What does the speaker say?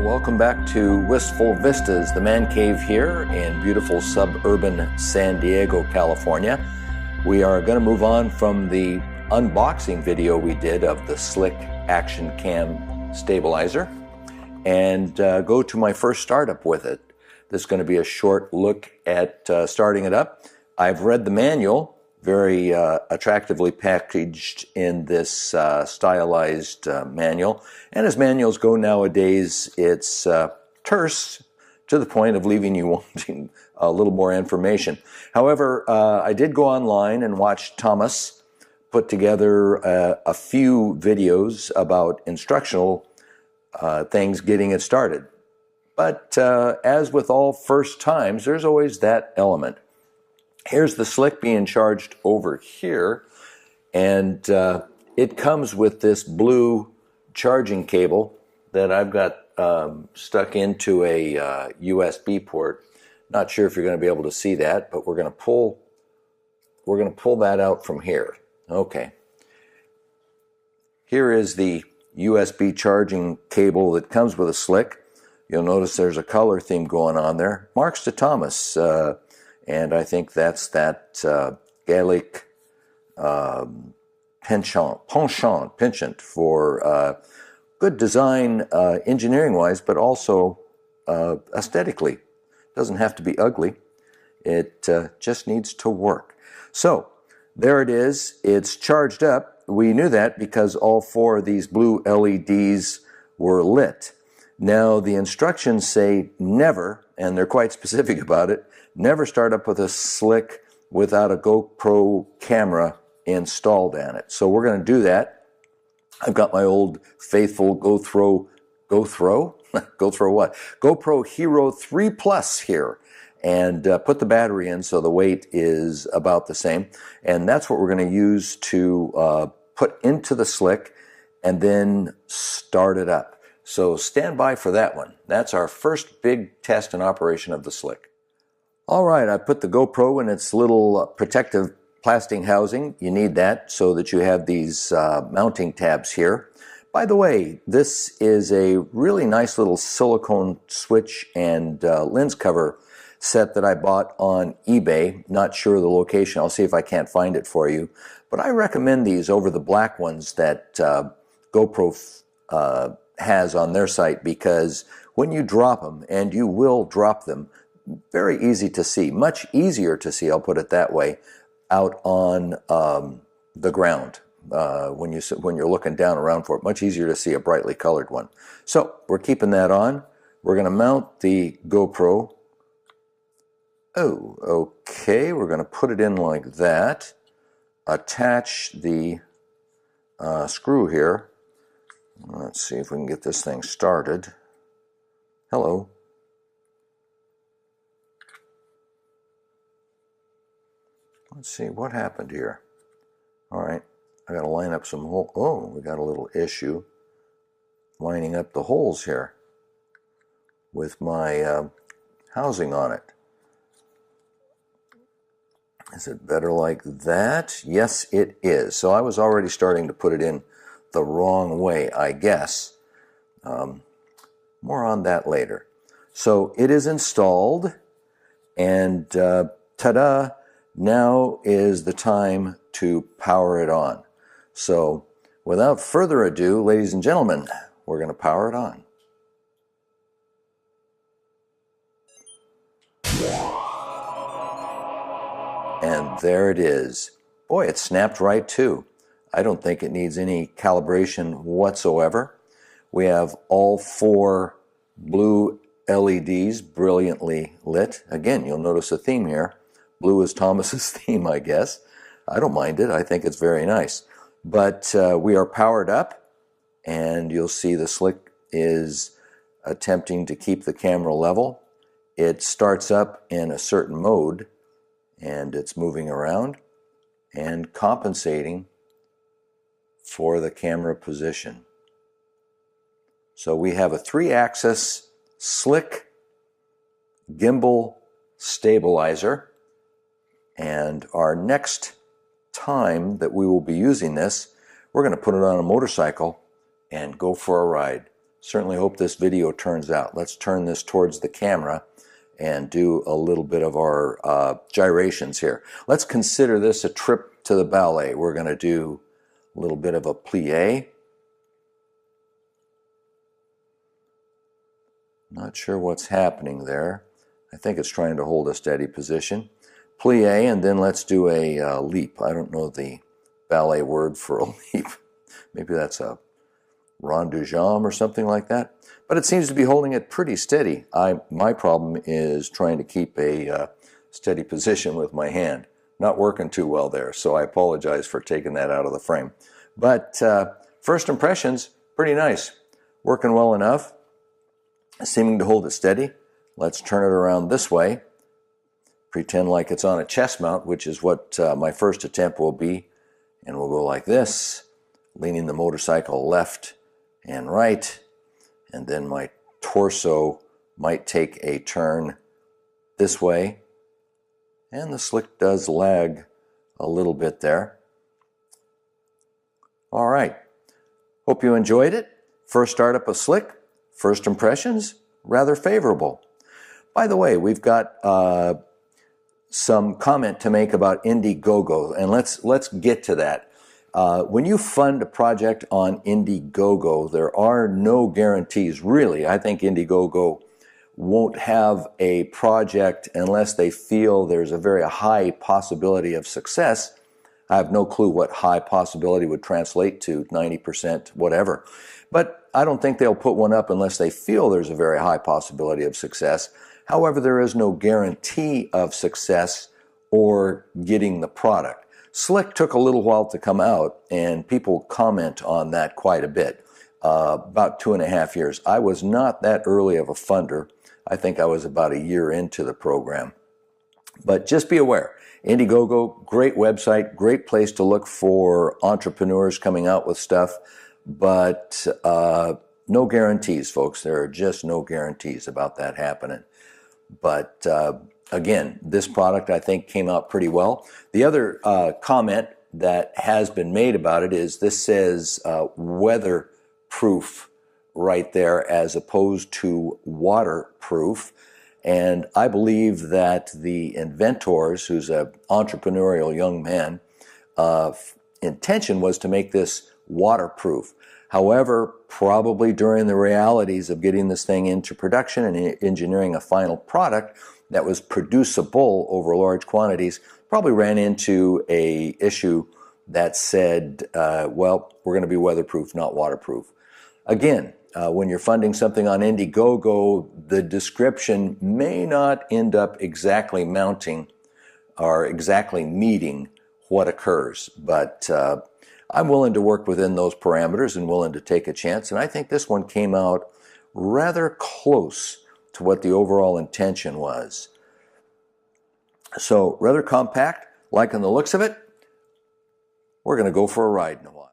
Welcome back to Wistful Vistas, the man cave here in beautiful suburban San Diego, California. We are going to move on from the unboxing video we did of the Slick Action Cam stabilizer and go to my first startup with it. This is going to be a short look at starting it up. I've read the manual, very attractively packaged in this stylized manual. And as manuals go nowadays, it's terse to the point of leaving you wanting a little more information. However, I did go online and watch Thomas put together a few videos about instructional things getting it started. But as with all first times, there's always that element. Here's the Slick being charged over here, and it comes with this blue charging cable that I've got stuck into a USB port. Not sure if you're going to be able to see that, but we're going to pull that out from here. Okay. Here is the USB charging cable that comes with a Slick. You'll notice there's a color theme going on there. Marks to Thomas. And I think that's that Gaelic penchant for good design engineering-wise, but also aesthetically. Doesn't have to be ugly. It just needs to work. So there it is. It's charged up. We knew that because all four of these blue LEDs were lit. Now the instructions say never, and they're quite specific about it, never start up with a Slick without a GoPro camera installed on it. So we're going to do that. I've got my old faithful GoPro Hero 3 Plus here, and put the battery in so the weight is about the same. And that's what we're going to use to put into the Slick and then start it up. So stand by for that one. That's our first big test and operation of the Slick. All right, I put the GoPro in its little protective plastic housing. You need that so that you have these mounting tabs here. By the way, this is a really nice little silicone switch and lens cover set that I bought on eBay. Not sure of the location. I'll see if I can't find it for you. But I recommend these over the black ones that GoPro has on their site, because when you drop them, and you will drop them, very easy to see, much easier to see, I'll put it that way, out on the ground when you're looking down around for it. Much easier to see a brightly colored one. So we're keeping that on. We're going to mount the GoPro. Oh, okay. We're going to put it in like that. Attach the screw here. Let's see if we can get this thing started. Hello. Let's see what happened here. All right, I got to line up some holes. Oh, we got a little issue lining up the holes here with my housing on it. Is it better like that? Yes, it is. So I was already starting to put it in the wrong way, I guess. More on that later. So it is installed, and ta-da! Now is the time to power it on. So without further ado, ladies and gentlemen, we're going to power it on. And there it is. Boy, it snapped right too. I don't think it needs any calibration whatsoever. We have all four blue LEDs brilliantly lit. Again, you'll notice a theme here. Blue is Thomas's theme, I guess. I don't mind it. I think it's very nice. But we are powered up, and you'll see the Slick is attempting to keep the camera level. It starts up in a certain mode, and it's moving around and compensating for the camera position. So we have a 3-axis Slick gimbal stabilizer. And our next time that we will be using this, we're going to put it on a motorcycle and go for a ride. Certainly hope this video turns out. Let's turn this towards the camera and do a little bit of our gyrations here. Let's consider this a trip to the ballet. We're going to do a little bit of a plie. Not sure what's happening there. I think it's trying to hold a steady position. Plie, and then let's do a leap. I don't know the ballet word for a leap. Maybe that's a rond de jambe or something like that. But it seems to be holding it pretty steady. My problem is trying to keep a steady position with my hand. Not working too well there, so I apologize for taking that out of the frame. But first impressions, pretty nice. Working well enough. Seeming to hold it steady. Let's turn it around this way. Pretend like it's on a chest mount, which is what my first attempt will be. And we'll go like this, leaning the motorcycle left and right. And then my torso might take a turn this way. And the slick does lag a little bit there. All right. Hope you enjoyed it. First startup of slick. First impressions, rather favorable. By the way, we've got some comment to make about Indiegogo, and let's get to that. When you fund a project on Indiegogo, there are no guarantees, really. I think Indiegogo won't have a project unless they feel there's a very high possibility of success. I have no clue what high possibility would translate to, 90%, whatever. But I don't think they'll put one up unless they feel there's a very high possibility of success. However, there is no guarantee of success or getting the product. Slick took a little while to come out, and people comment on that quite a bit. About 2.5 years. I was not that early of a funder. I think I was about a year into the program. But just be aware, Indiegogo, great website, great place to look for entrepreneurs coming out with stuff, but no guarantees, folks. There are just no guarantees about that happening. But again, this product I think came out pretty well. The other comment that has been made about it is this says weatherproof right there as opposed to waterproof. And I believe that the inventors, who's an entrepreneurial young man, intention was to make this waterproof. However, probably during the realities of getting this thing into production and engineering a final product that was producible over large quantities, probably ran into a issue that said, well, we're going to be weatherproof, not waterproof. Again, when you're funding something on Indiegogo, the description may not end up exactly mounting or exactly meeting what occurs. But I'm willing to work within those parameters and willing to take a chance. And I think this one came out rather close to what the overall intention was. So rather compact, liking the looks of it. We're going to go for a ride in a while.